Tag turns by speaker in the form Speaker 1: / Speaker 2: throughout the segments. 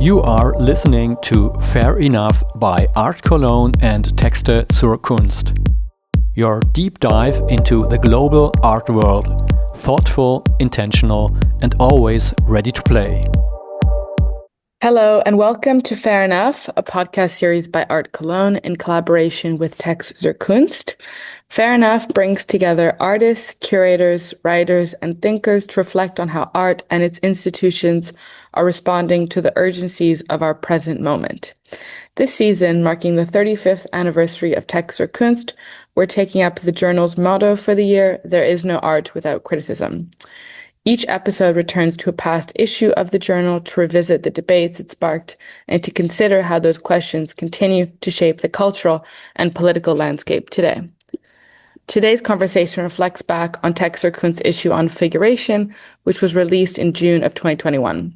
Speaker 1: You are listening to Fair Enough by ART COLOGNE and TEXTE ZUR KUNST. Your deep dive into the global art world, thoughtful, intentional, and always ready to play.
Speaker 2: Hello and welcome to Fair Enough, a podcast series by ART COLOGNE in collaboration with TEXTE ZUR KUNST. Fair Enough brings together artists, curators, writers, and thinkers to reflect on how art and its institutions are responding to the urgencies of our present moment. This season, marking the 35th anniversary of TEXTE ZUR KUNST, we're taking up the journal's motto for the year, "There is no art without criticism." Each episode returns to a past issue of the journal to revisit the debates it sparked and to consider how those questions continue to shape the cultural and political landscape today. Today's conversation reflects back on TEXTE ZUR KUNST's issue on figuration, which was released in June of 2021.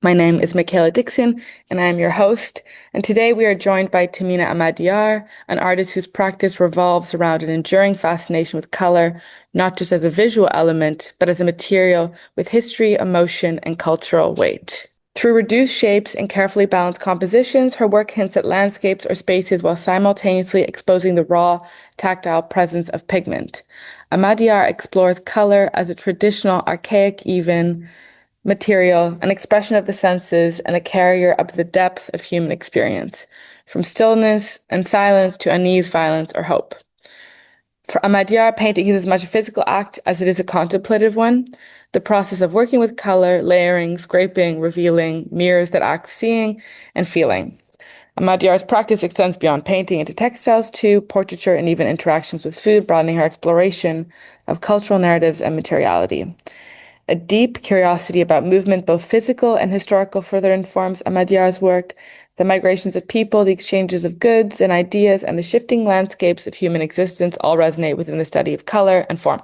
Speaker 2: My name is Micaela Dixon, and I am your host. And today we are joined by Tamina Amadyar, an artist whose practice revolves around an enduring fascination with color, not just as a visual element, but as a material with history, emotion, and cultural weight. Through reduced shapes and carefully balanced compositions, her work hints at landscapes or spaces while simultaneously exposing the raw, tactile presence of pigment. Amadyar explores color as a traditional, archaic even, material, an expression of the senses, and a carrier of the depth of human experience, from stillness and silence to unease, violence, or hope. For Amadyar, painting is as much a physical act as it is a contemplative one. The process of working with color, layering, scraping, revealing, mirrors that act seeing and feeling. Amadyar's practice extends beyond painting into textiles too, portraiture, and even interactions with food, broadening her exploration of cultural narratives and materiality. A deep curiosity about movement, both physical and historical, further informs Amadyar's work. The migrations of people, the exchanges of goods and ideas, and the shifting landscapes of human existence all resonate within the study of color and form.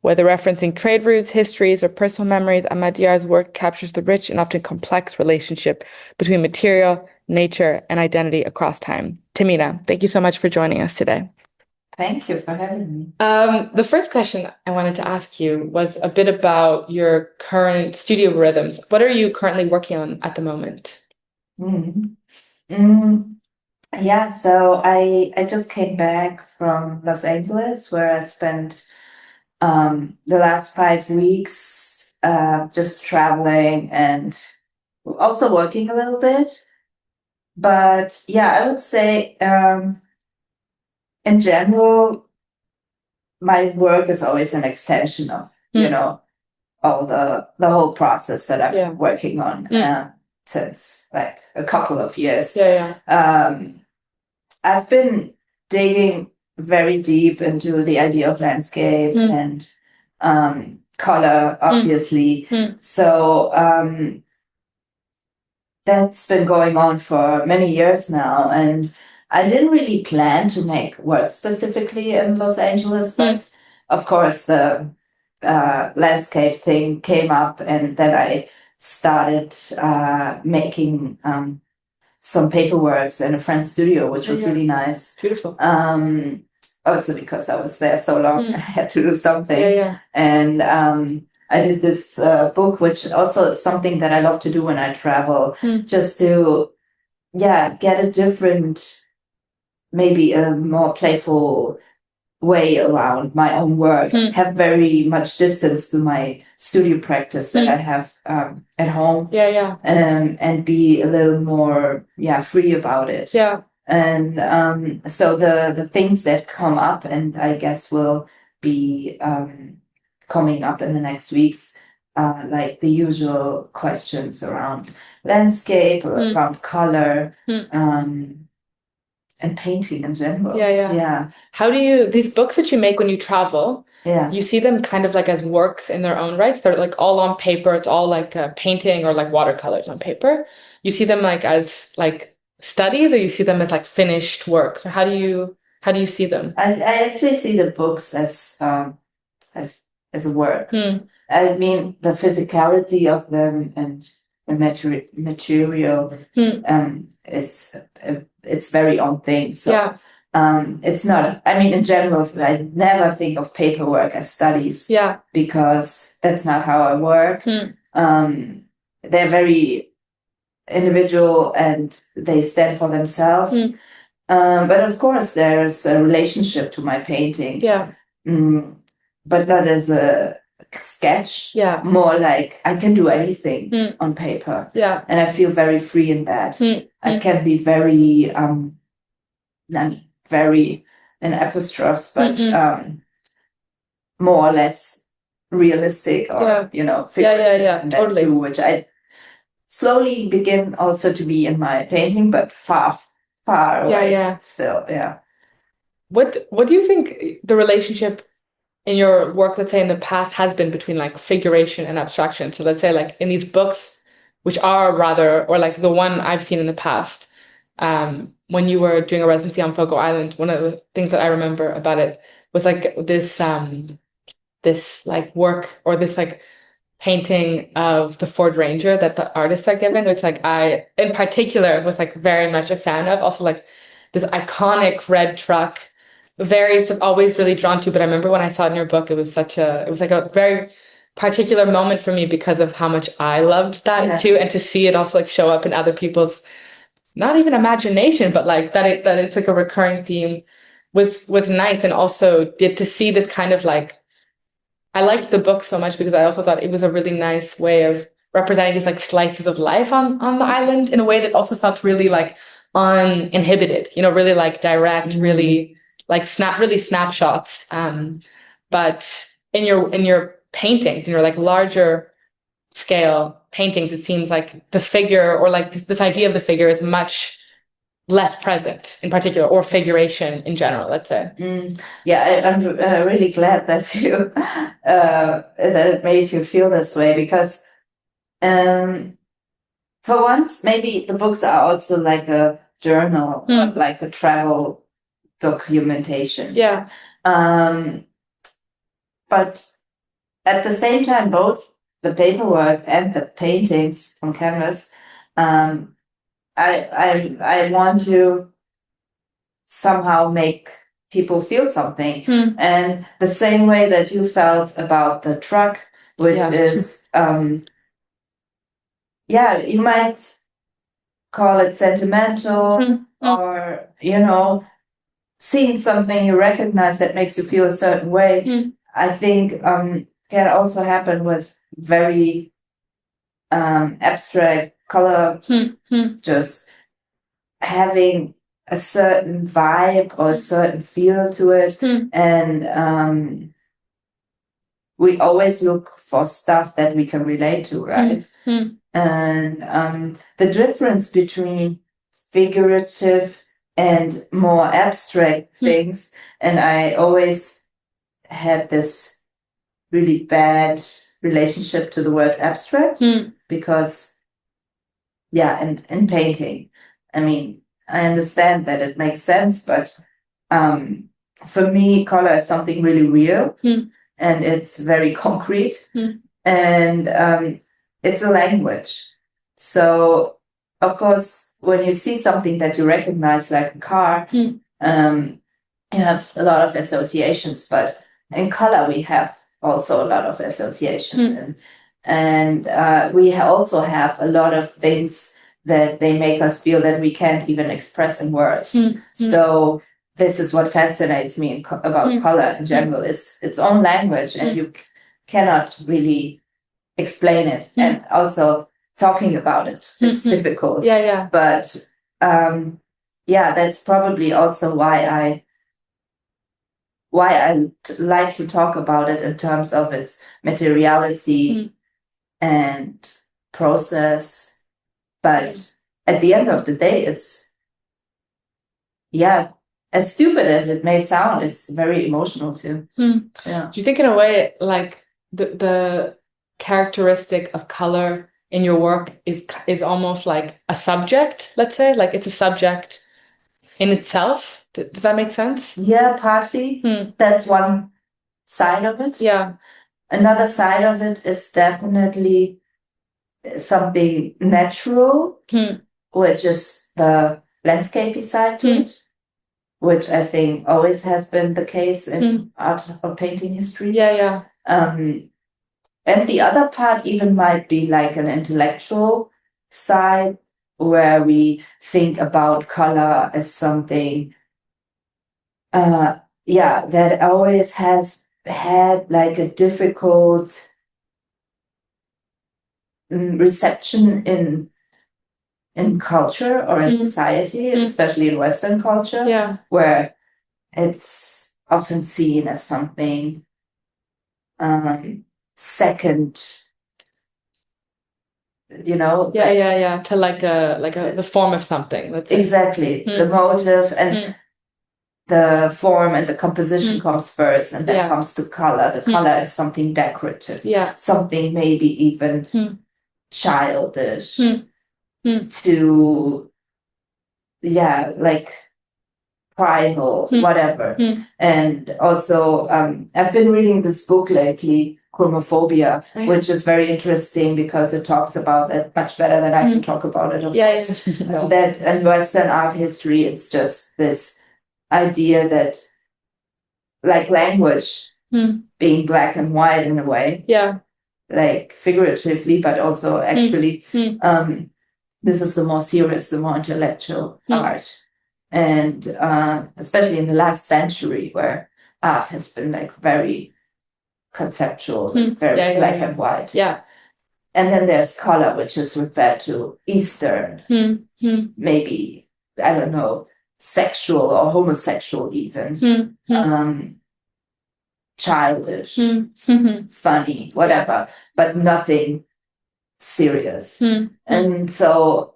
Speaker 2: Whether referencing trade routes, histories, or personal memories, Amadyar's work captures the rich and often complex relationship between material, nature, and identity across time. Tamina, thank you so much for joining us today.
Speaker 3: Thank you for having me.
Speaker 2: The first question I wanted to ask you was a bit about your current studio rhythms. What are you currently working on at the moment?
Speaker 3: Yeah, so I just came back from Los Angeles, where I spent the last 5 weeks just traveling and also working a little bit. But yeah, I would say in general, my work is always an extension of, all the whole process that I've been working on since like a couple of years. I've been digging very deep into the idea of landscape and color, obviously. So that's been going on for many years now. And I didn't really plan to make work specifically in Los Angeles, but of course the landscape thing came up, and then I started making some paperworks in a friend's studio, which was really nice.
Speaker 2: Beautiful.
Speaker 3: Also because I was there so long, I had to do something. And I did this book, which also is something that I love to do when I travel, just to get a different, maybe a more playful way around my own work, have very much distance to my studio practice that I have at home, and be a little more free about it. And so the things that come up, and I guess will be coming up in the next weeks, like the usual questions around landscape, or around color, and painting in general.
Speaker 2: How do you, these books that you make when you travel, you see them kind of like as works in their own rights? They're like all on paper. It's all like a painting or like watercolors on paper. You see them like as like studies, or you see them as like finished works, or how do you see them?
Speaker 3: I actually see the books as a work. I mean, the physicality of them and the material is its very own thing. So it's not, I mean, in general, I never think of paperwork as studies, because that's not how I work. They're very individual and they stand for themselves. But of course, there's a relationship to my paintings.
Speaker 2: Yeah.
Speaker 3: But not as a sketch. Yeah. More like I can do anything on paper. Yeah. And I feel very free in that. I can be very, very in apostrophes, but more or less realistic or, figurative. Totally. Which I slowly begin also to be in my painting, but far away still. Yeah.
Speaker 2: What do you think the relationship in your work, let's say in the past, has been between like figuration and abstraction? So let's say like in these books, which are rather, or like the one I've seen in the past, when you were doing a residency on Fogo Island, one of the things that I remember about it was like this like work or this like painting of the Ford Ranger that the artists are given, which like I in particular was like very much a fan of. Also like this iconic red truck, always really drawn to. But I remember when I saw it in your book, it was like a very particular moment for me because of how much I loved that too, and to see it also like show up in other people's, not even imagination, but like that it's like a recurring theme was nice. And also to see this kind of like, I liked the book so much because I also thought it was a really nice way of representing these like slices of life on the island in a way that also felt really like uninhibited, really like direct, really like snapshots. But in your paintings, in your like larger scale paintings, it seems like the figure or like this idea of the figure is much less present in particular, or figuration in general, let's say.
Speaker 3: I'm really glad that you that it made you feel this way, because for once maybe the books are also like a journal, like a travel documentation. Yeah. But at the same time, both the paperwork and the paintings on canvas, I want to somehow make people feel something. And the same way that you felt about the truck, which is, you might call it sentimental, or, seeing something you recognize that makes you feel a certain way, I think can also happen with very abstract color, just having a certain vibe or a certain feel to it. And we always look for stuff that we can relate to, right? And the difference between figurative and more abstract things, and I always had this really bad relationship to the word abstract, because in painting, I mean, I understand that it makes sense, but for me, color is something really real, and it's very concrete, and it's a language. So, of course, when you see something that you recognize, like a car, you have a lot of associations, but in color, we have also a lot of associations. And we also have a lot of things that they make us feel that we can't even express in words. So this is what fascinates me about color in general. It's its own language, and you cannot really explain it. And also talking about it is difficult. But that's probably also why I like to talk about it in terms of its materiality and process. But at the end of the day, it's, as stupid as it may sound, it's very emotional too.
Speaker 2: Do you think in a way, like the characteristic of color in your work is almost like a subject, let's say? Like it's a subject in itself? Does that make sense?
Speaker 3: Yeah, partly. That's one side of it.
Speaker 2: Yeah.
Speaker 3: Another side of it is definitely something natural, which is the landscapey side to it, which I think always has been the case in art or painting history. And the other part even might be like an intellectual side, where we think about color as something, that always has had like a difficult reception in culture or in society, especially in Western culture, where it's often seen as something second,
Speaker 2: to like the form of something. Let's say.
Speaker 3: Exactly. The motive and the form and the composition comes first, and then comes to color. The color is something decorative, something maybe even childish, to like primal, whatever. And also, I've been reading this book lately, Chromophobia, which is very interesting because it talks about that much better than I can talk about it. Of course. That in Western art history, it's just this idea that, like language being black and white in a way, like figuratively, but also actually, this is the more serious, the more intellectual art. And especially in the last century, where art has been like very conceptual, very black and white. And then there's color, which is referred to Eastern, maybe, I don't know, sexual or homosexual even, childish, funny, whatever, but nothing serious. And so,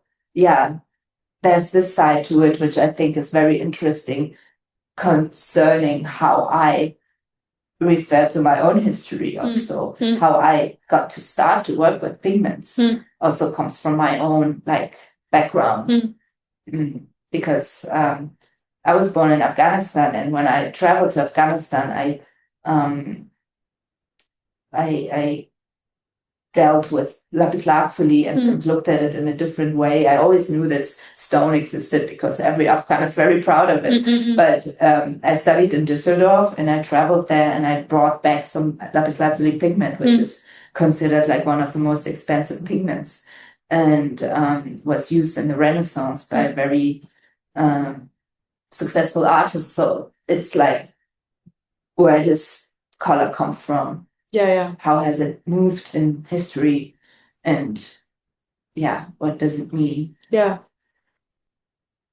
Speaker 3: there's this side to it, which I think is very interesting concerning how I refer to my own history also. How I got to start to work with pigments also comes from my own like background. Because I was born in Afghanistan, and when I traveled to Afghanistan, I dealt with lapis lazuli and looked at it in a different way. I always knew this stone existed because every Afghan is very proud of it. But I studied in Düsseldorf, and I traveled there, and I brought back some lapis lazuli pigment, which is considered like one of the most expensive pigments, and was used in the Renaissance by very successful artists. So it's like, where does color come from? How has it moved in history, and what does it mean?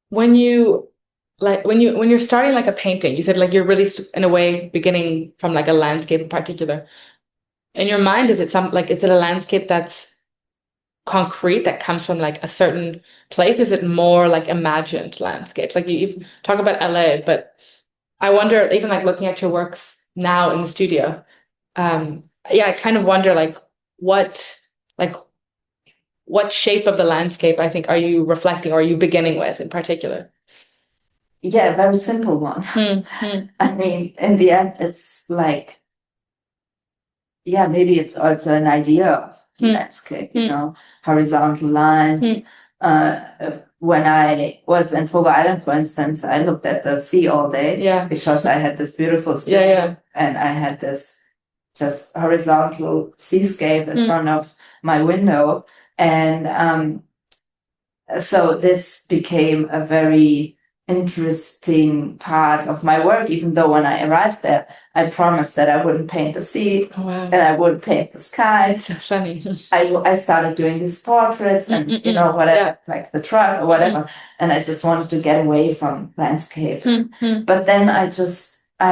Speaker 2: When you're starting like a painting, you said like you're really in a way beginning from like a landscape in particular. In your mind, is it a landscape that's concrete, that comes from like a certain place? Is it more like imagined landscapes? Like you talk about LA, but I wonder, even like looking at your works now in the studio, I kind of wonder what shape of the landscape, I think, are you reflecting, or are you beginning with in particular?
Speaker 3: A very simple one. I mean, in the end, it's like, maybe it's also an idea of landscape, horizontal lines. When I was in Fogo Island, for instance, I looked at the sea all day because I had this beautiful studio, and I had this just horizontal seascape in front of my window. And so this became a very interesting part of my work, even though when I arrived there, I promised that I wouldn't paint the sea and I wouldn't paint the sky.
Speaker 2: So funny.
Speaker 3: I started doing these portraits and, whatever, like the truck or whatever. And I just wanted to get away from landscape. But then I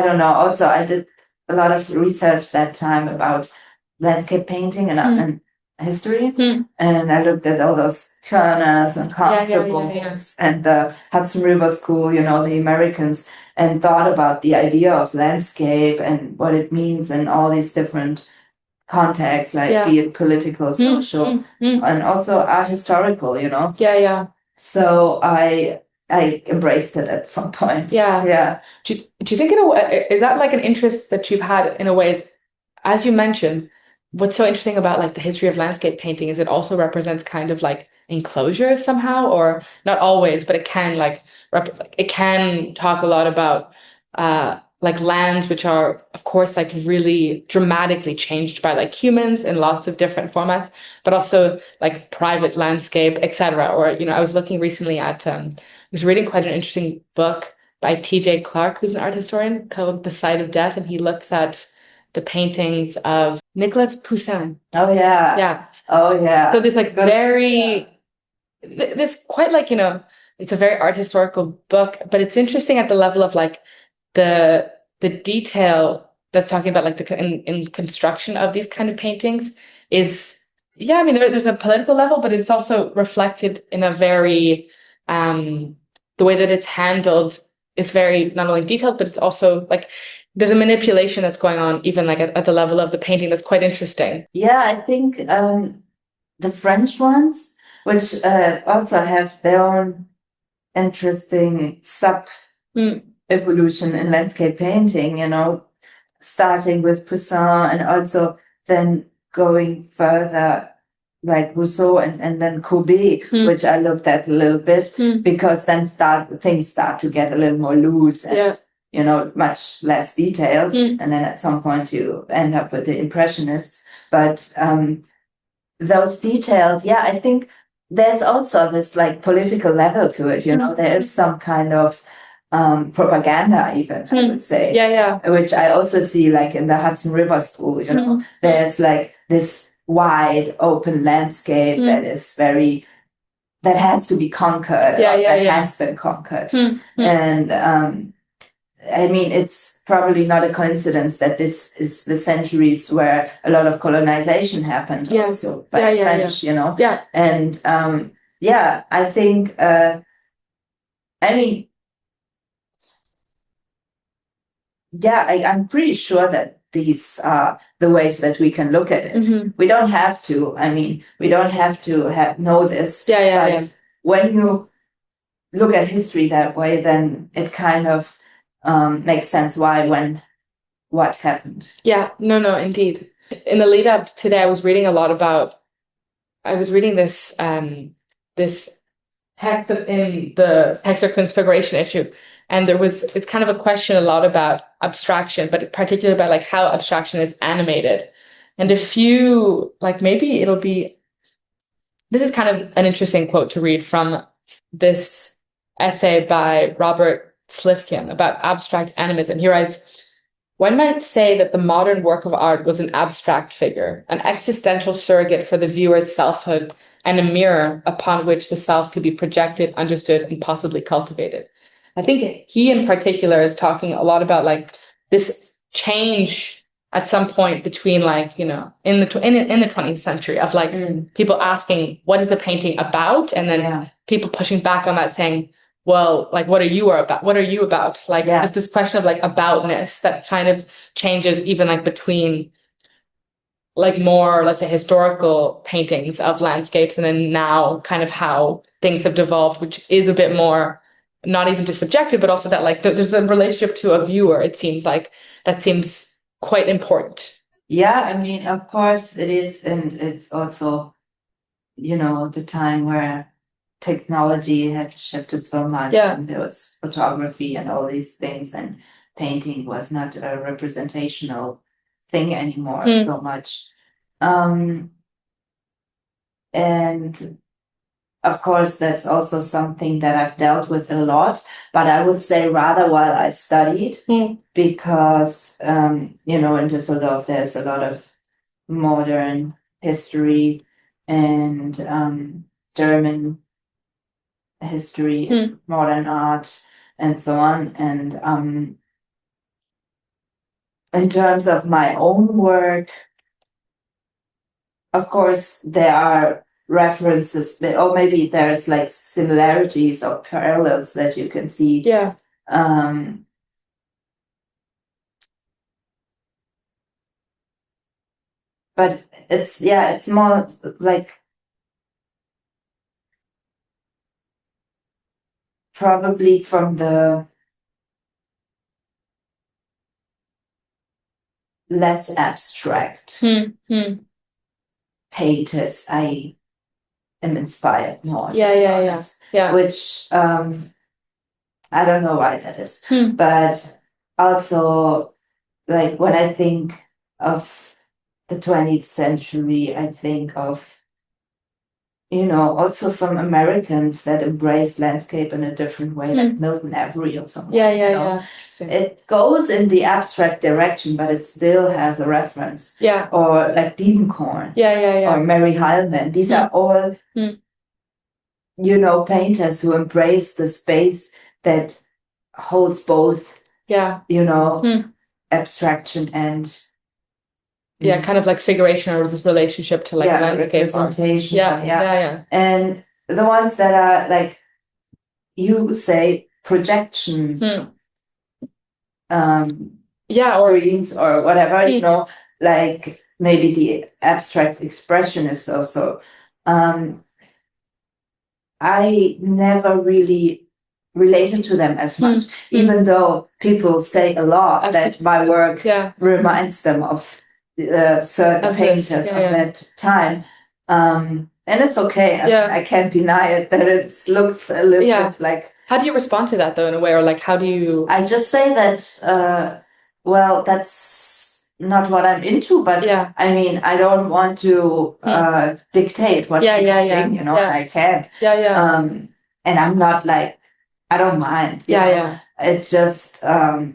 Speaker 3: don't know, also I did a lot of research that time about landscape painting and history, and I looked at all those Turners and Constables and the Hudson River School, the Americans, and thought about the idea of landscape and what it means in all these different contexts, like be it political, social, and also art historical, So I embraced it at some point.
Speaker 2: Do you think is that like an interest that you've had in a way? As you mentioned, what's so interesting about like the history of landscape painting is it also represents kind of like enclosure somehow, or not always, but it can it can talk a lot about like lands which are, of course, like really dramatically changed by like humans in lots of different formats, but also like private landscape, etc. Or, you know, I was looking recently at, I was reading quite an interesting book by T.J. Clark, who's an art historian, called The Site of Death, and he looks at the paintings of Nicolas Poussin.
Speaker 3: Oh yeah.
Speaker 2: Yeah.
Speaker 3: Oh yeah.
Speaker 2: So this like very, this quite like, you know, it's a very art historical book, but it's interesting at the level of like the detail that's talking about like the in construction of these kind of paintings is, yeah, I mean, there's a political level, but it's also reflected in a very, the way that it's handled is very not only detailed, but it's also like there's a manipulation that's going on even like at the level of the painting that's quite interesting.
Speaker 3: Yeah, I think the French ones, which also have their own interesting evolution in landscape painting, you know, starting with Poussin and also then going further like Rousseau and then Courbet, which I looked at a little bit because then things start to get a little more loose and you know, much less detailed. And then at some point you end up with the Impressionists. But those details, yeah, I think there's also this like political level to it, you know, there is some kind of propaganda even, I would say. Which I also see like in the Hudson River School, you know, there's like this wide open landscape that is that has to be conquered, has been conquered. And I mean, it's probably not a coincidence that this is the centuries where a lot of colonization happened also by the French, you know. And I think, I mean, I'm pretty sure that these are the ways that we can look at it. We don't have to, I mean, we don't have to know this. But when you look at history that way, then it kind of makes sense why, when, what happened.
Speaker 2: Yeah, no, indeed. In the lead up today, I was reading this this text that's in the Text zur Kunst Figuration issue. And it's kind of a question a lot about abstraction, but particularly about like how abstraction is animated. And a few, like maybe this is kind of an interesting quote to read from this essay by Robert Slifkin about abstract animism. He writes, "One might say that the modern work of art was an abstract figure, an existential surrogate for the viewer's selfhood, and a mirror upon which the self could be projected, understood, and possibly cultivated." I think he in particular is talking a lot about like this change at some point between like, you know, in the 20th century of like people asking, what is the painting about? And then people pushing back on that saying, well, like, what are you about? What are you about? Like, there's this question of like aboutness that kind of changes even like between like more, let's say, historical paintings of landscapes, and then now kind of how things have devolved, which is a bit more not even just subjective, but also that like there's a relationship to a viewer, it seems like, that seems quite important.
Speaker 3: Yeah, I mean, of course it is. And it's also, you know, the time where technology had shifted so much, and there was photography and all these things, and painting was not a representational thing anymore so much. And of course, that's also something that I've dealt with a lot, but I would say rather while I studied, because, you know, in Düsseldorf, there's a lot of modern history and German history, modern art, and so on. And in terms of my own work, of course, there are references, or maybe there's like similarities or parallels that you can see. But it's more like probably from the less abstract painters I am inspired more. Which I don't know why that is, but also, like when I think of the 20th century, I think of, also some Americans that embrace landscape in a different way, like Milton Avery or someone.
Speaker 2: Yeah.
Speaker 3: It goes in the abstract direction, but it still has a reference.
Speaker 2: Yeah.
Speaker 3: Or like Diebenkorn.
Speaker 2: Yeah.
Speaker 3: Or Mary Heilman. These are all, painters who embrace the space that holds both, abstraction and
Speaker 2: kind of like figuration, or this relationship to like landscape
Speaker 3: representation.
Speaker 2: Yeah.
Speaker 3: And the ones that are like, you say projection,
Speaker 2: or
Speaker 3: screens or whatever, like maybe the abstract expressionist also. I never really related to them as much, even though people say a lot that my work reminds them of certain painters of that time. And it's okay. I can't deny it that it looks a little bit like...
Speaker 2: How do you respond to that though, in a way? Or like, how do you...
Speaker 3: I just say that, well, that's not what I'm into, but I mean, I don't want to dictate what people think, I can't. And I'm not like, I don't mind. It's just, I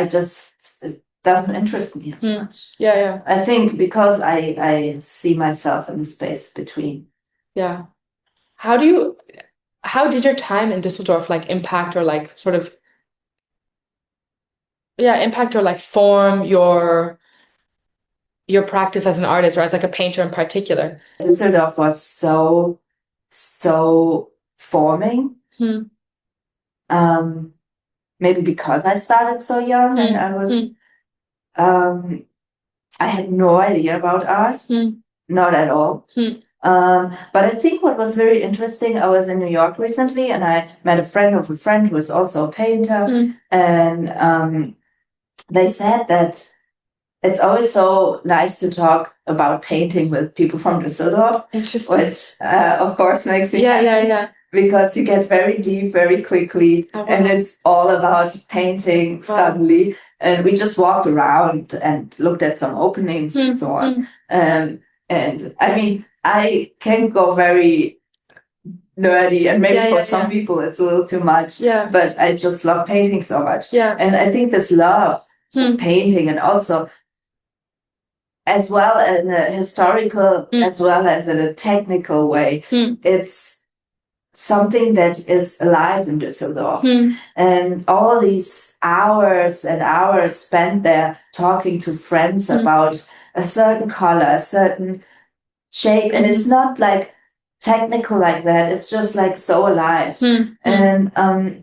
Speaker 3: just, it doesn't interest me as much. I think because I see myself in the space between.
Speaker 2: How did your time in Düsseldorf like impact or like sort of impact or like form your practice as an artist or as like a painter in particular?
Speaker 3: Düsseldorf was so forming. Maybe because I started so young and I was I had no idea about art, not at all. But I think what was very interesting, I was in New York recently and I met a friend of a friend who was also a painter, and they said that it's always so nice to talk about painting with people from Düsseldorf.
Speaker 2: Interesting.
Speaker 3: Which of course makes me happy. Because you get very deep very quickly, and it's all about painting suddenly. And we just walked around and looked at some openings and so on. And I mean, I can go very nerdy, and maybe for some people it's a little too much. But I just love painting so much. And I think this love for painting, and also as well in a historical as well as in a technical way, it's something that is alive in Düsseldorf. And all these hours and hours spent there talking to friends about a certain color, a certain shape, and it's not like technical like that, it's just like so alive. And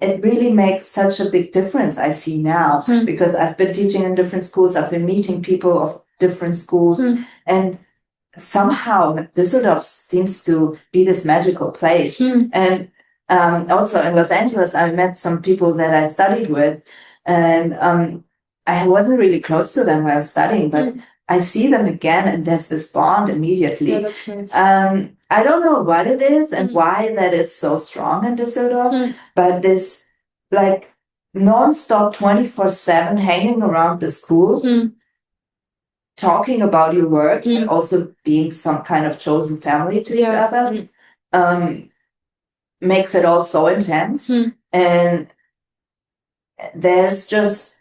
Speaker 3: it really makes such a big difference, I see now, because I've been teaching in different schools, I've been meeting people of different schools, and somehow Düsseldorf seems to be this magical place. And also in Los Angeles, I met some people that I studied with, and I wasn't really close to them while studying, but I see them again and there's this bond immediately.
Speaker 2: That's nice.
Speaker 3: I don't know what it is and why that is so strong in Düsseldorf, but this like non-stop 24/7 hanging around the school, talking about your work, and also being some kind of chosen family to each other, makes it all so intense. And there's just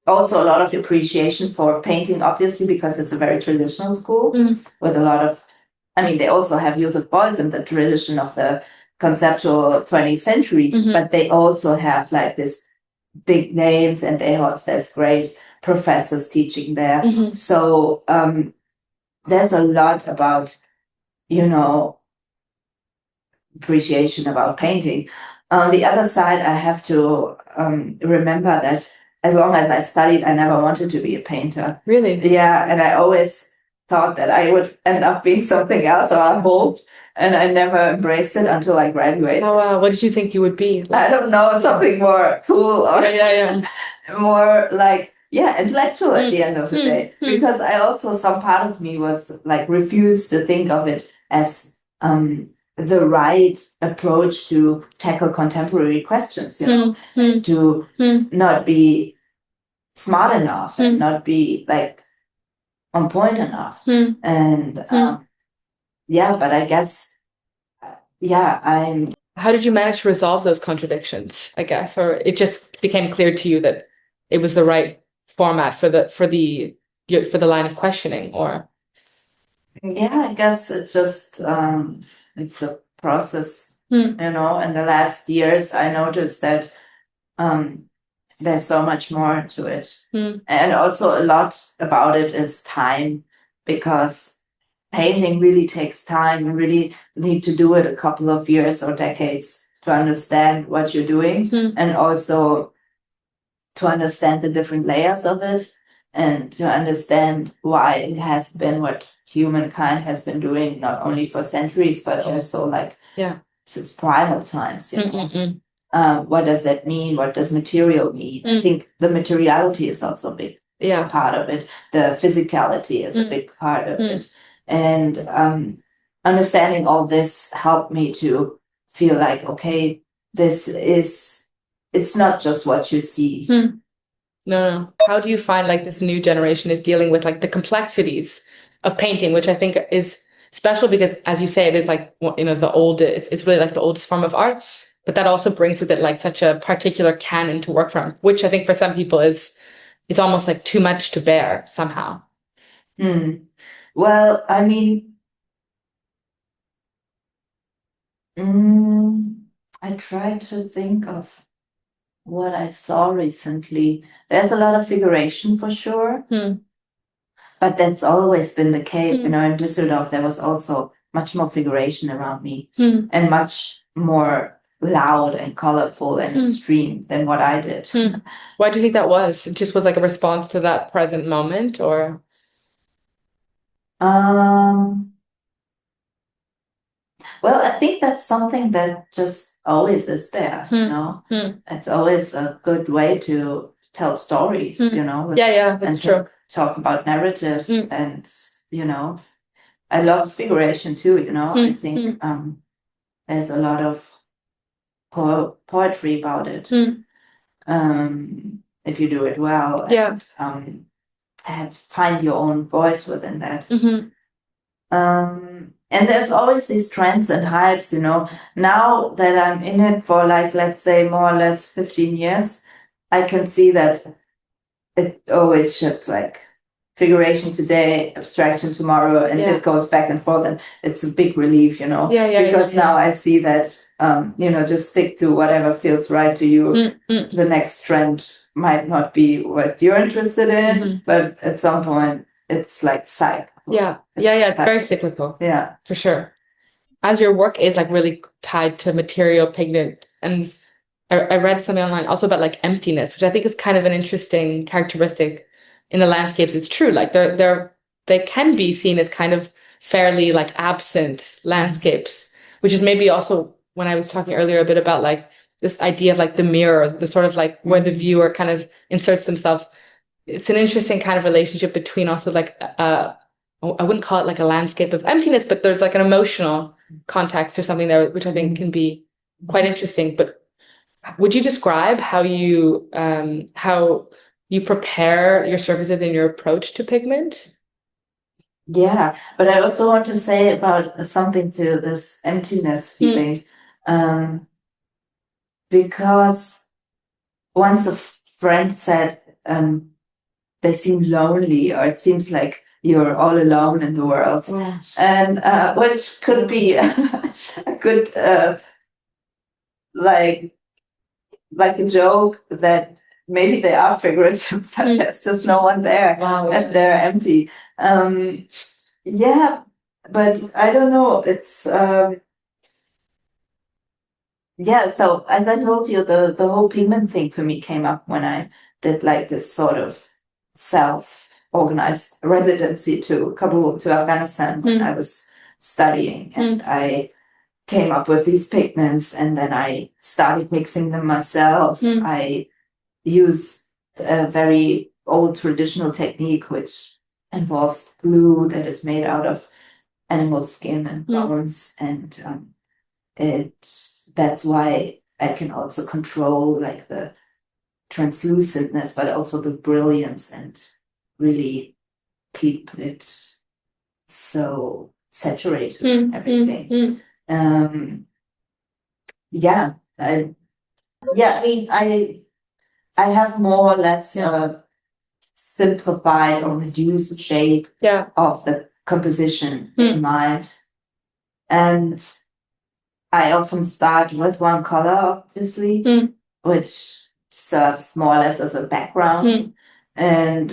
Speaker 3: also a lot of appreciation for painting, obviously, because it's a very traditional school with a lot of, I mean, they also have Joseph Beuys in the tradition of the conceptual 20th century, but they also have like this big names, and they have this great professors teaching there. So there's a lot about, appreciation about painting. On the other side, I have to remember that as long as I studied, I never wanted to be a painter.
Speaker 2: Really?
Speaker 3: Yeah, and I always thought that I would end up being something else, or I hoped, and I never embraced it until I graduated.
Speaker 2: Oh, wow. What did you think you would be?
Speaker 3: I don't know, something more cool, or more like, intellectual at the end of the day. Because I also, some part of me was like refused to think of it as the right approach to tackle contemporary questions, you know, to not be smart enough and not be like on point enough. And yeah, but I guess, I'm.
Speaker 2: How did you manage to resolve those contradictions, I guess? Or it just became clear to you that it was the right format for the line of questioning, or?
Speaker 3: Yeah, I guess it's just, it's a process, you know. In the last years, I noticed that there's so much more to it. And also a lot about it is time, because painting really takes time. You really need to do it a couple of years or decades to understand what you're doing, and also to understand the different layers of it, and to understand why it has been what humankind has been doing, not only for centuries, but also like since primal times, you know. What does that mean? What does material mean? I think the materiality is also a big part of it. The physicality is a big part of it. And understanding all this helped me to feel like, okay, it's not just what you see.
Speaker 2: No. How do you find like this new generation is dealing with like the complexities of painting, which I think is special because, as you say, it is like, you know, it's really like the oldest form of art, but that also brings with it like such a particular canon to work from, which I think for some people is almost like too much to bear somehow.
Speaker 3: Well, I mean, I try to think of what I saw recently. There's a lot of figuration for sure, but that's always been the case. You know, in Düsseldorf, there was also much more figuration around me, and much more loud and colorful and extreme than what I did.
Speaker 2: Why do you think that was? It just was like a response to that present moment, or?
Speaker 3: Well, I think that's something that just always is there, you know. It's always a good way to tell stories, you know.
Speaker 2: That's true.
Speaker 3: Talk about narratives, and, you know, I love figuration too, you know. I think there's a lot of poetry about it, if you do it well, and find your own voice within that. And there's always these trends and hypes, you know. Now that I'm in it for like, let's say, more or less 15 years, I can see that it always shifts, like figuration today, abstraction tomorrow, and it goes back and forth, and it's a big relief, you know. Because now I see that, you know, just stick to whatever feels right to you. The next trend might not be what you're interested in, but at some point it's like cycle.
Speaker 2: It's very cyclical.
Speaker 3: Yeah,
Speaker 2: for sure. As your work is like really tied to material, pigment, and I read something online also about like emptiness, which I think is kind of an interesting characteristic in the landscapes. It's true, like they can be seen as kind of fairly like absent landscapes, which is maybe also when I was talking earlier a bit about like this idea of like the mirror, the sort of like where the viewer kind of inserts themselves. It's an interesting kind of relationship between also like I wouldn't call it like a landscape of emptiness, but there's like an emotional context or something there, which I think can be quite interesting. But would you describe how you prepare your surfaces in your approach to pigment?
Speaker 3: Yeah, but I also want to say about something to this emptiness feeling, because once a friend said they seem lonely, or it seems like you're all alone in the world, and which could be a good like a joke that maybe they are figurative, but there's just no one there, and they're empty. Yeah, but I don't know. It's so as I told you, the whole pigment thing for me came up when I did like this sort of self-organized residency to Kabul, to Afghanistan, when I was studying, and I came up with these pigments, and then I started mixing them myself. I use a very old traditional technique which involves glue that is made out of animal skin and bones, and that's why I can also control like the translucentness, but also the brilliance, and really keep it so saturated and everything. Yeah, I mean, I have more or less simplified or reduced shape of the composition in mind. And I often start with one color, obviously, which serves more or less as a background. And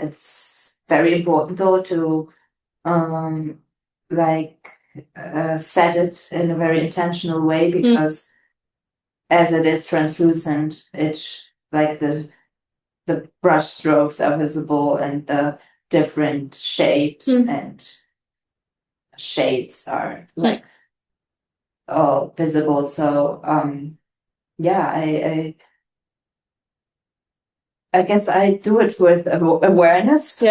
Speaker 3: it's very important, though, to set it in a very intentional way, because as it is translucent, it's like the brush strokes are visible, and the different shapes and shades are like all visible. So I guess I do it with awareness.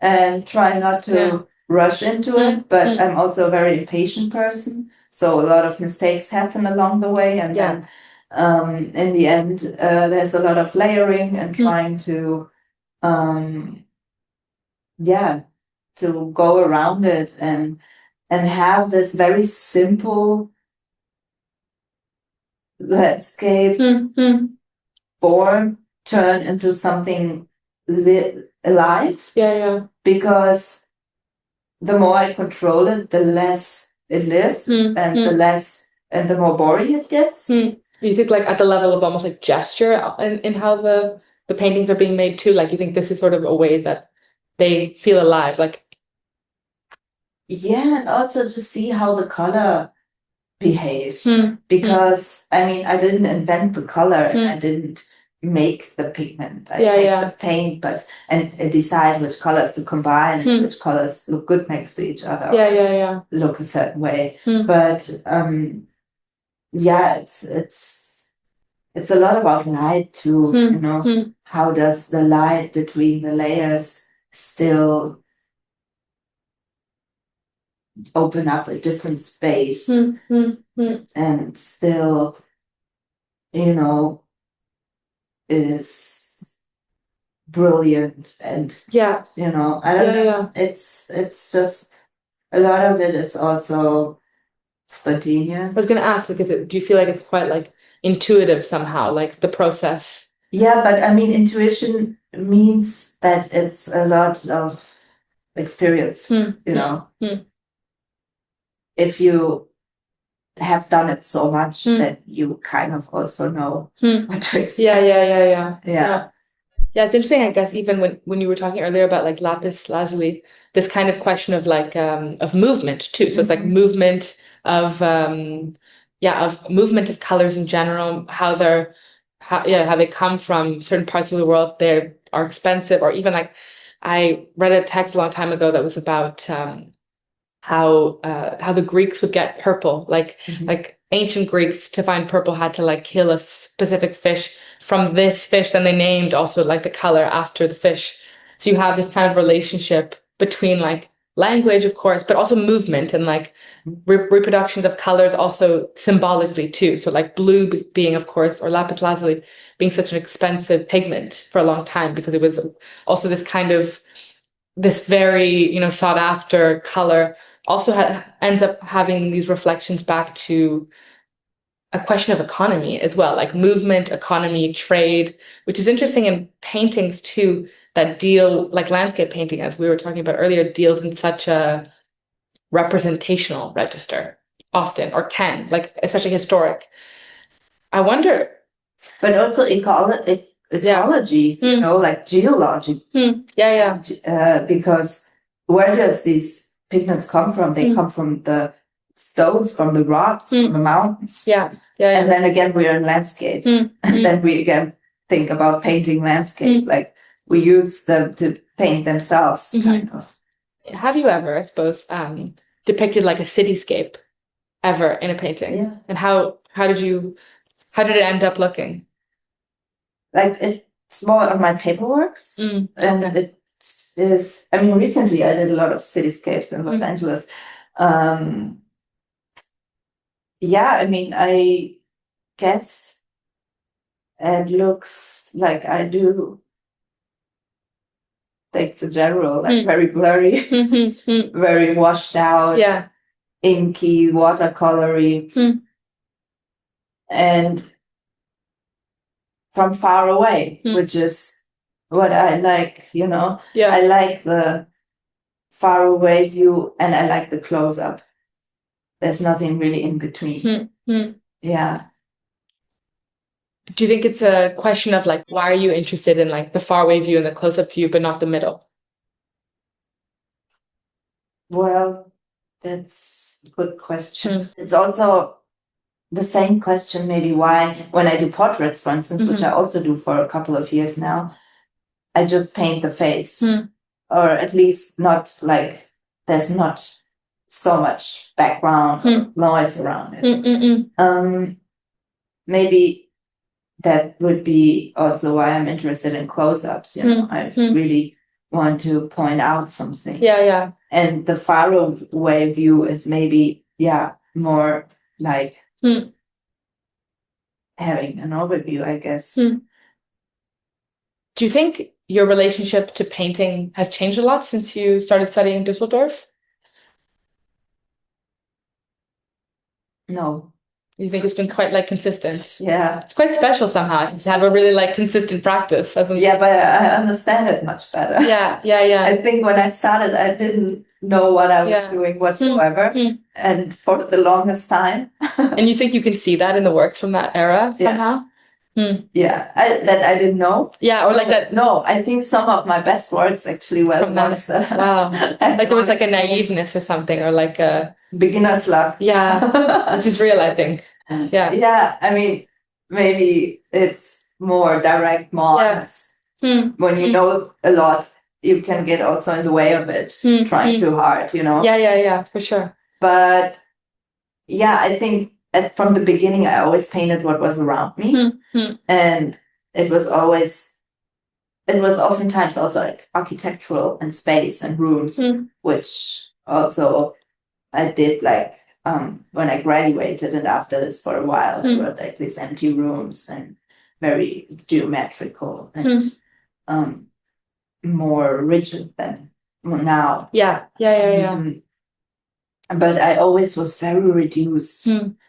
Speaker 3: And try not to rush into it, but I'm also a very impatient person. So a lot of mistakes happen along the way, and then in the end, there's a lot of layering and trying to to go around it and have this very simple landscape form turn into something alive. Because the more I control it, the less it lives, and the more boring it gets.
Speaker 2: You think like at the level of almost like gesture in how the paintings are being made too? Like you think this is sort of a way that they feel alive? Like
Speaker 3: and also to see how the color behaves. Because I mean, I didn't invent the color, and I didn't make the pigment. I make the paint, and decide which colors to combine, and which colors look good next to each other. Look a certain way. But it's a lot about light too. You know, how does the light between the layers still open up a different space, and still, is brilliant, and I don't know. It's just a lot of it is also spontaneous.
Speaker 2: I was going to ask, like, do you feel like it's quite like intuitive somehow, like the process?
Speaker 3: But I mean, intuition means that it's a lot of experience. If you have done it so much that you kind of also know what to expect.
Speaker 2: Yeah, it's interesting, I guess, even when you were talking earlier about like lapis lazuli, this kind of question of like of movement too. So it's like movement of movement of colors in general, how they come from certain parts of the world. They are expensive, or even like I read a text a long time ago that was about how the Greeks would get purple, like ancient Greeks, to find purple had to like kill a specific fish from this fish. Then they named also like the color after the fish. So you have this kind of relationship between like language, of course, but also movement and like reproductions of colors also symbolically too. So like blue being, of course, or lapis lazuli being such an expensive pigment for a long time, because it was also this kind of this very sought after color. Also ends up having these reflections back to a question of economy as well, like movement, economy, trade, which is interesting in paintings too, that deal, like landscape painting, as we were talking about earlier, deals in such a representational register often, or can, like especially historic. I wonder.
Speaker 3: But also ecology, like geology. Because where does these pigments come from? They come from the stones, from the rocks, from the mountains. And then again, we're in landscape. And then we again think about painting landscape. Like we use them to paint themselves, kind of.
Speaker 2: Have you ever, I suppose, depicted like a cityscape ever in a painting? And how did it end up looking?
Speaker 3: Like it's more of my paperworks. And it is, I mean, recently I did a lot of cityscapes in Los Angeles. yeah, I mean, I guess it looks like I do things in general, like very blurry, very washed out, inky, watercolory, and from far away, which is what I like, you know. I like the far away view and I like the close up. There's nothing really in between. Yeah.
Speaker 2: Do you think it's a question of like, why are you interested in like the far away view and the close up view, but not the middle?
Speaker 3: Well, that's a good question. It's also the same question, maybe why, when I do portraits, for instance, which I also do for a couple of years now, I just paint the face, or at least not like, there's not so much background or noise around it. Maybe that would be also why I'm interested in close-ups. You know, I really want to point out something. And the far away view is maybe, more like having an overview, I guess.
Speaker 2: Do you think your relationship to painting has changed a lot since you started studying in Düsseldorf?
Speaker 3: No.
Speaker 2: You think it's been quite like consistent?
Speaker 3: Yeah.
Speaker 2: It's quite special somehow to have a really like consistent practice.
Speaker 3: Yeah, but I understand it much better.
Speaker 2: Yeah.
Speaker 3: I think when I started, I didn't know what I was doing whatsoever. And for the longest time.
Speaker 2: And you think you can see that in the works from that era somehow?
Speaker 3: Yeah, that I didn't know.
Speaker 2: Yeah, or like that.
Speaker 3: No, I think some of my best works actually were the ones that.
Speaker 2: Wow. Like there was like a naiveness or something, or like a
Speaker 3: beginner's luck.
Speaker 2: Yeah, which is real, I think. Yeah.
Speaker 3: Yeah, I mean, maybe it's more direct, more honest. When you know a lot, you can get also in the way of it, trying too hard, you know?
Speaker 2: Yeah, for sure.
Speaker 3: But yeah, I think from the beginning, I always painted what was around me. And it was oftentimes also like architectural and space and rooms, which also I did like when I graduated, and after this for a while, there were like these empty rooms and very geometrical and more rigid than now.
Speaker 2: Yeah.
Speaker 3: But I always was very reduced.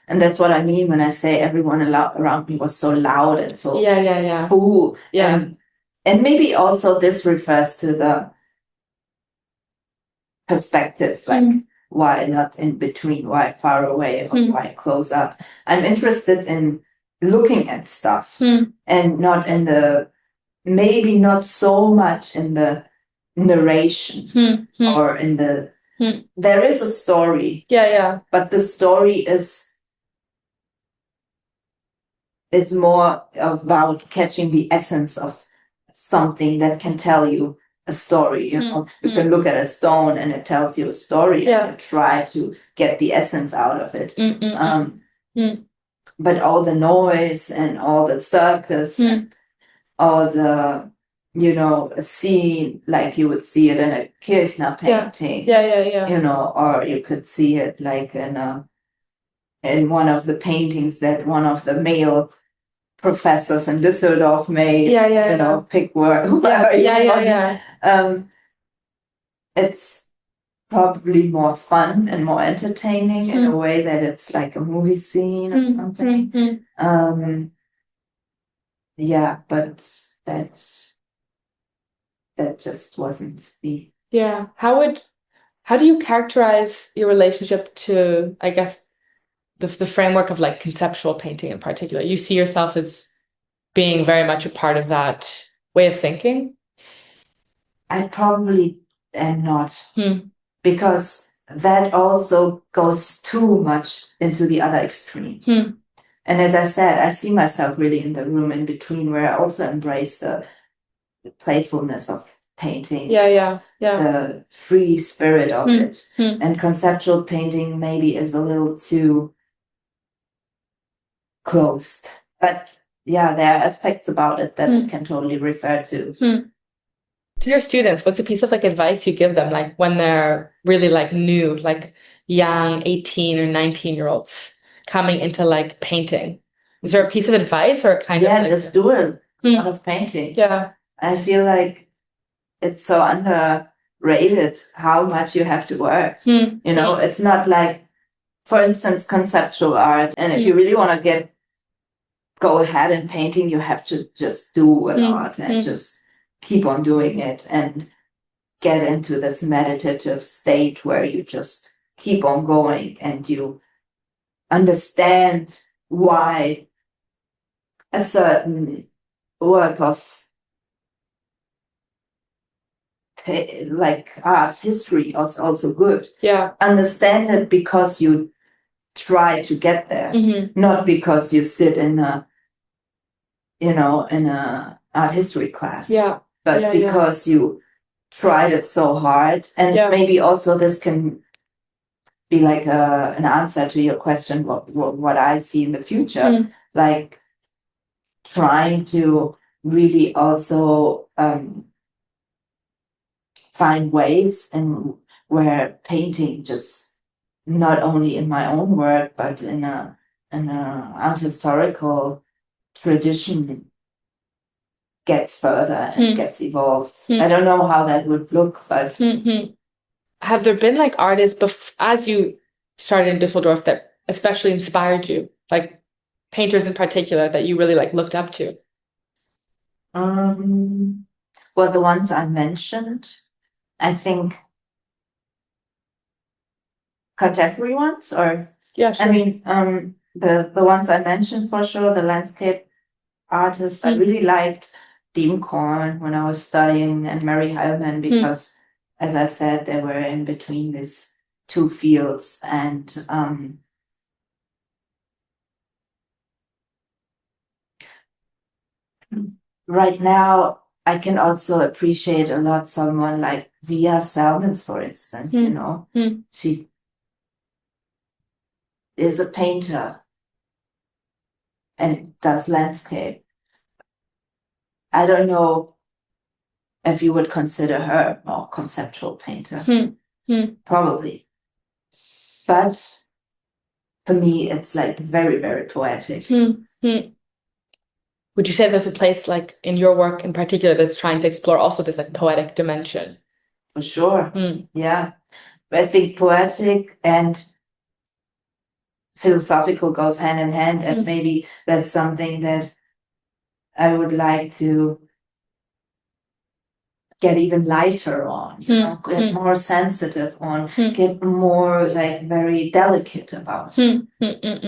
Speaker 3: And that's what I mean when I say everyone around me was so loud and so cool. And maybe also this refers to the perspective, like why not in between, why far away, or why close up. I'm interested in looking at stuff and not in maybe not so much in the narration or in the there is a story. But the story is more about catching the essence of something that can tell you a story. You know, you can look at a stone and it tells you a story and you try to get the essence out of it. But all the noise and all the circus and all the, you know, a scene, like you would see it in a Kirchner painting. You know, or you could see it like in one of the paintings that one of the male professors in Düsseldorf made. You know, pick whoever you want. It's probably more fun and more entertaining in a way that it's like a movie scene or something. Yeah, but that just wasn't me.
Speaker 2: Yeah. How do you characterize your relationship to, I guess, the framework of like conceptual painting in particular? You see yourself as being very much a part of that way of thinking?
Speaker 3: I probably am not, because that also goes too much into the other extreme. And as I said, I see myself really in the room in between, where I also embrace the playfulness of painting, the free spirit of it. And conceptual painting maybe is a little too closed. But yeah, there are aspects about it that I can totally refer to.
Speaker 2: To your students, what's a piece of like advice you give them, like when they're really like new, like young 18 or 19-year-olds? coming into like painting? Is there a piece of advice or a kind of like,
Speaker 3: just do a lot of painting.
Speaker 2: Yeah.
Speaker 3: I feel like it's so underrated how much you have to work. You know, it's not like, for instance, conceptual art. And if you really want to go ahead in painting, you have to just do a lot and just keep on doing it and get into this meditative state where you just keep on going and you understand why a certain work of like art history is also good.
Speaker 2: Yeah.
Speaker 3: Understand it because you try to get there, not because you sit in a, in a art history class.
Speaker 2: Yeah.
Speaker 3: But because you tried it so hard. And maybe also this can be like an answer to your question, what I see in the future, like trying to really also find ways and where painting just not only in my own work, but in a art historical tradition gets further and gets evolved. I don't know how that would look, but
Speaker 2: have there been like artists as you started in Düsseldorf that especially inspired you, like painters in particular that you really like looked up to?
Speaker 3: Well, the ones I mentioned, I think contemporary ones, or
Speaker 2: yeah, sure.
Speaker 3: I mean, the ones I mentioned for sure, the landscape artists. I really liked Dean Korn when I was studying and Mary Heilman because, as I said, they were in between these two fields, and right now I can also appreciate a lot someone like Via Salmons, for instance. You know, she is a painter and does landscape. I don't know if you would consider her a more conceptual painter. Probably. But for me, it's like very, very poetic.
Speaker 2: Would you say there's a place like in your work in particular that's trying to explore also this like poetic dimension?
Speaker 3: For sure. Yeah. But I think poetic and philosophical goes hand in hand, and maybe that's something that I would like to get even lighter on, you know, get more sensitive on, get more like very delicate about.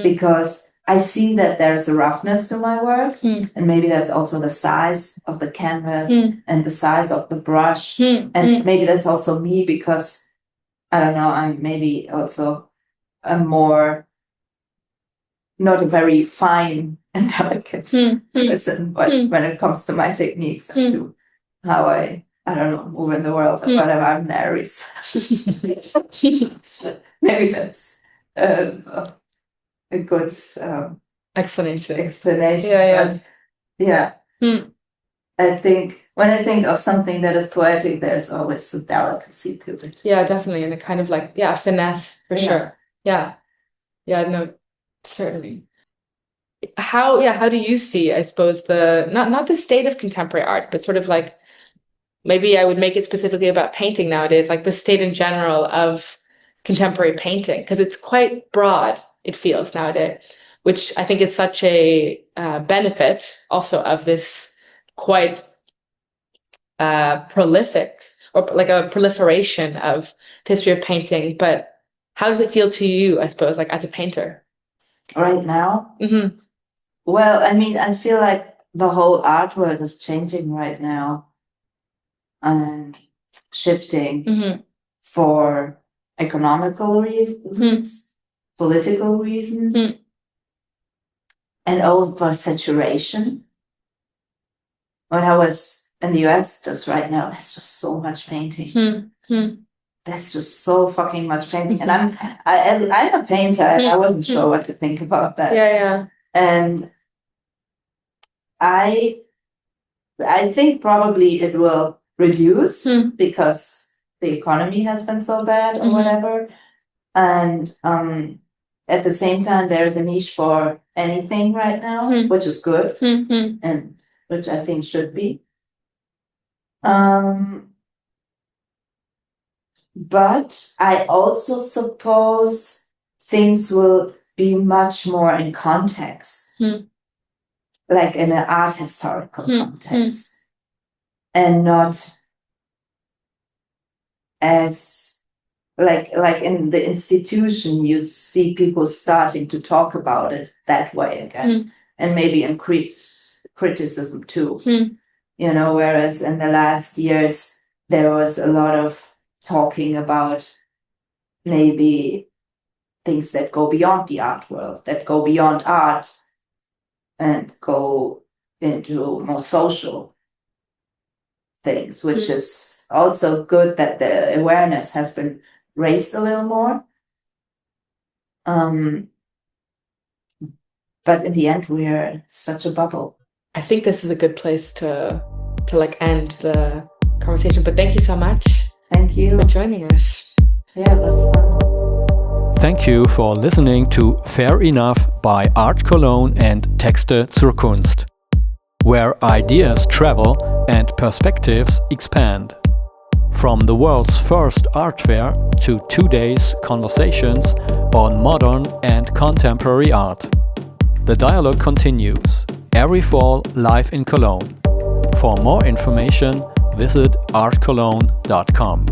Speaker 3: Because I see that there's a roughness to my work, and maybe that's also the size of the canvas and the size of the brush. And maybe that's also me because, I don't know, I'm maybe also a more, not a very fine and delicate person, but when it comes to my techniques and to how I don't know, move in the world or whatever, I'm an Aries. Maybe that's a good
Speaker 2: explanation.
Speaker 3: Yeah. I think when I think of something that is poetic, there's always a delicacy to it.
Speaker 2: Yeah, definitely. And a kind of like, finesse for sure. Yeah. Yeah, no, certainly. How do you see, I suppose, not the state of contemporary art, but sort of like, maybe I would make it specifically about painting nowadays, like the state in general of contemporary painting, because it's quite broad, it feels nowadays, which I think is such a benefit also of this quite prolific, or like a proliferation of the history of painting. But how does it feel to you, I suppose, like as a painter?
Speaker 3: Right now? Well, I mean, I feel like the whole art world is changing right now and shifting for economical reasons, political reasons, and oversaturation. When I was in the US just right now, there's just so much painting. There's just so fucking much painting. And I'm a painter, and I wasn't sure what to think about that. And I think probably it will reduce because the economy has been so bad or whatever. And at the same time, there's a niche for anything right now, which is good, and which I think should be. But I also suppose things will be much more in context, like in an art historical context, and not as like in the institution, you see people starting to talk about it that way again, and maybe increase criticism too. You know, whereas in the last years there was a lot of talking about maybe things that go beyond the art world, that go beyond art and go into more social things, which is also good that the awareness has been raised a little more. But in the end, we're such a bubble.
Speaker 2: I think this is a good place to like end the conversation. But thank you so much.
Speaker 3: Thank you
Speaker 2: for joining us.
Speaker 3: Yeah, it was fun.
Speaker 1: Thank you for listening to Fair Enough by ART Cologne and Texte zur Kunst, where ideas travel and perspectives expand. From the world's first art fair to 2 days conversations on modern and contemporary art. The dialogue continues, every fall live in Cologne. For more information, visit artcologne.com.